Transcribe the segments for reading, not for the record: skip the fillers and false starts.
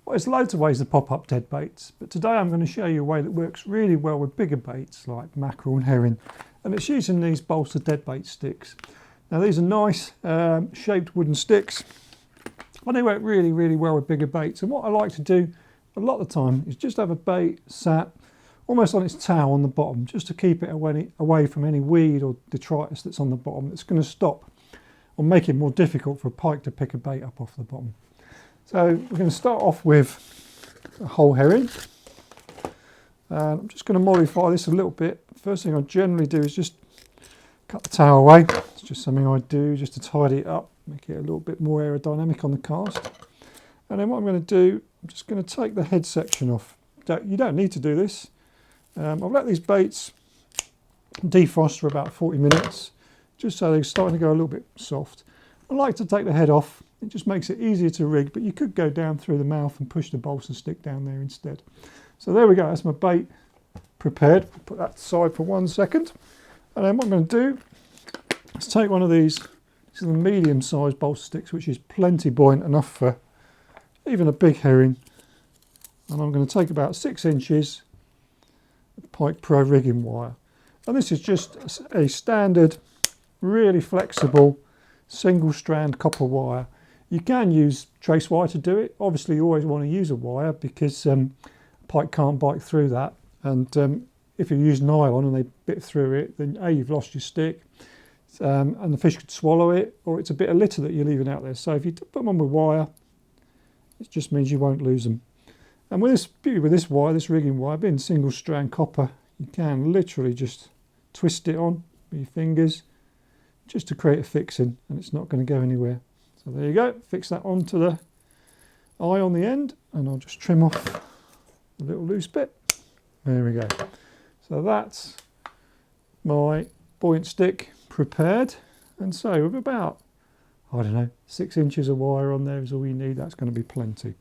Well, there's loads of ways to pop up dead baits, but today I'm going to show you a way that works really well with bigger baits like mackerel and herring, and it's using these Balsa dead bait sticks. Now these are nice shaped wooden sticks, and they work really well with bigger baits. And what I like to do a lot of the time is just have a bait sat almost on its tail on the bottom, just to keep it away from any weed or detritus that's on the bottom that's going to stop or make it more difficult for a pike to pick a bait up off the bottom. So we're going to start off with a whole herring. I'm just going to modify this a little bit. First thing I generally do is just cut the tail away. It's just something I do just to tidy it up, make it a little bit more aerodynamic on the cast. And then what I'm going to do, I'm just going to take the head section off. You don't need to do this. I've let these baits defrost for about 40 minutes, just so they're starting to go a little bit soft. I like to take the head off. It just makes it easier to rig, but you could go down through the mouth and push the balsa stick down there instead. So there we go, that's my bait prepared. I'll put that aside for 1 second. And then what I'm going to do is take one of these are the medium-sized balsa sticks, which is plenty buoyant enough for even a big herring. And I'm going to take about 6 inches of PIKEPRO rigging wire. And this is just a standard, really flexible, single strand copper wire. You can use trace wire to do it. Obviously you always want to use a wire because pike can't bite through that, and if you use nylon and they bit through it, then A, you've lost your stick, and the fish could swallow it, or it's a bit of litter that you're leaving out there. So if you put them on with wire, it just means you won't lose them. And with this wire, this rigging wire, being single strand copper, you can literally just twist it on with your fingers just to create a fixing, and it's not going to go anywhere. So there you go, fix that onto the eye on the end, and I'll just trim off the little loose bit. There we go. So that's my buoyant stick prepared. And so with about, I don't know, 6 inches of wire on there is all you need. That's going to be plenty.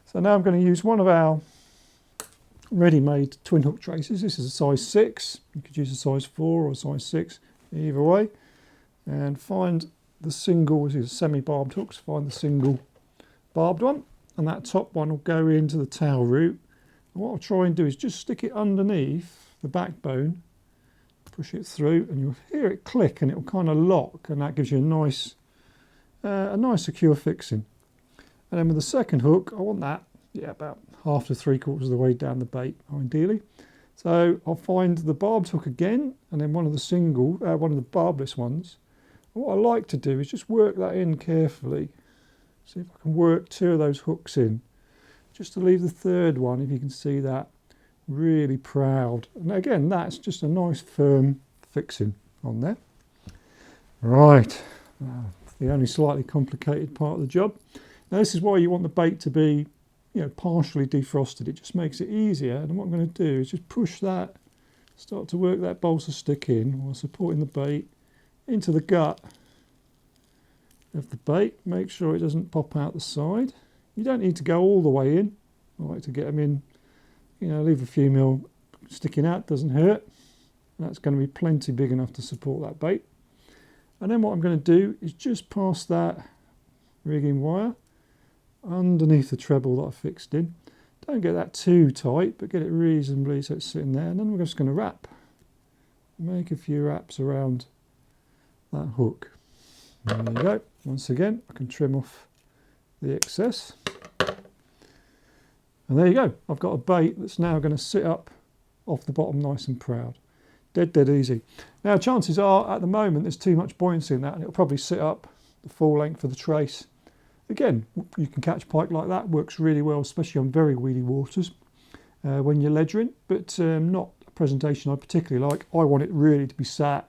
So now I'm going to use one of our ready-made twin hook traces. This is a size 6. You could use a size 4 or a size 6, either way. And find the single, this is semi-barbed hooks, find the single barbed one, and that top one will go into the tail root. And what I'll try and do is just stick it underneath the backbone, push it through, and you'll hear it click and it will kind of lock, and that gives you a nice secure fixing. And then with the second hook, I want that, about half to 3/4 of the way down the bait, ideally. So I'll find the barbed hook again, and then one of the barbless ones. And what I like to do is just work that in carefully. See if I can work 2 of those hooks in, just to leave the third one, if you can see that, really proud. And again, that's just a nice firm fixing on there. Right, the only slightly complicated part of the job. Now this is why you want the bait to be, partially defrosted. It just makes it easier. And what I'm going to do is just push that, start to work that balsa stick in while supporting the bait into the gut of the bait. Make sure it doesn't pop out the side. You don't need to go all the way in. I like to get them in, leave a few mil sticking out, doesn't hurt. That's going to be plenty big enough to support that bait. And then what I'm going to do is just pass that rigging wire underneath the treble that I fixed in. Don't get that too tight, but get it reasonably so it's sitting there. And then we're just going to make a few wraps around that hook. There you go. Once again, I can trim off the excess. And there you go. I've got a bait that's now going to sit up off the bottom nice and proud. Dead easy. Now chances are at the moment there's too much buoyancy in that, and it'll probably sit up the full length of the trace. Again, you can catch pike like that. Works really well, especially on very weedy waters when you're ledgering, but not a presentation I particularly like. I want it really to be sat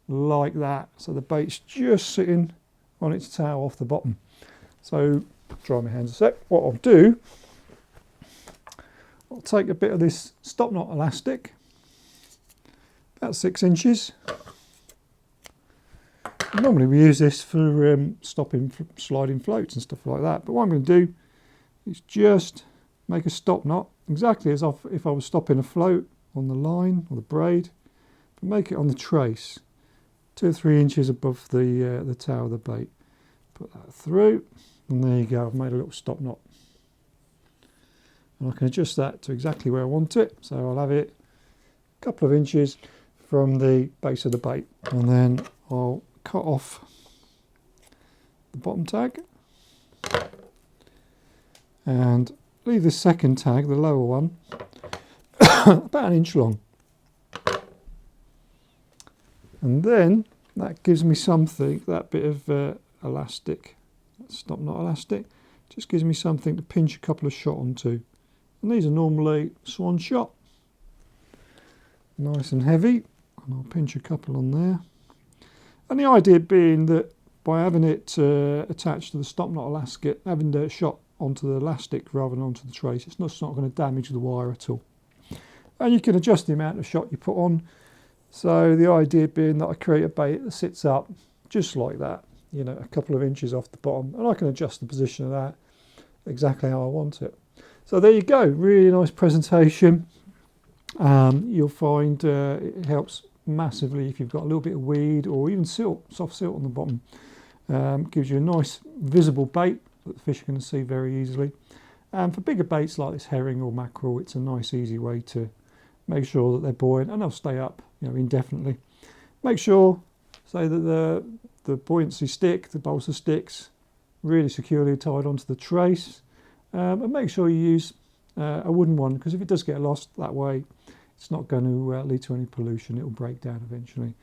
like that, so the bait's just sitting on its tail off the bottom. So dry my hands a sec. What I'll do, I'll take a bit of this stop knot elastic, about 6 inches. Normally we use this for stopping sliding floats and stuff like that, but what I'm going to do is just make a stop knot exactly as if I was stopping a float on the line or the braid, but make it on the trace, 2 or 3 inches above the tail of the bait. Put that through, and there you go, I've made a little stop knot. And I can adjust that to exactly where I want it. So I'll have it a couple of inches from the base of the bait. And then I'll cut off the bottom tag and leave this second tag, the lower one, about an inch long. And then that gives me something, that bit of elastic, stop knot elastic, just gives me something to pinch a couple of shot onto. And these are normally swan shot, nice and heavy, and I'll pinch a couple on there. And the idea being that by having it attached to the stop knot elastic, having the shot onto the elastic rather than onto the trace, it's not going to damage the wire at all. And you can adjust the amount of shot you put on. So the idea being that I create a bait that sits up just like that, you know, a couple of inches off the bottom, and I can adjust the position of that exactly how I want it. So there you go, really nice presentation. You'll find it helps massively if you've got a little bit of weed or even silt, soft silt on the bottom. Gives you a nice visible bait that the fish are going to see very easily. And for bigger baits like this herring or mackerel, it's a nice easy way to make sure that they're buoyant and they'll stay up, you know, indefinitely. Make sure, say that the buoyancy stick, the balsa sticks, really securely tied onto the trace. And make sure you use a wooden one, because if it does get lost that way, it's not going to lead to any pollution. It will break down eventually.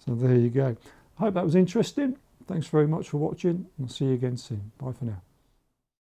So there you go. I hope that was interesting. Thanks very much for watching. I'll see you again soon. Bye for now.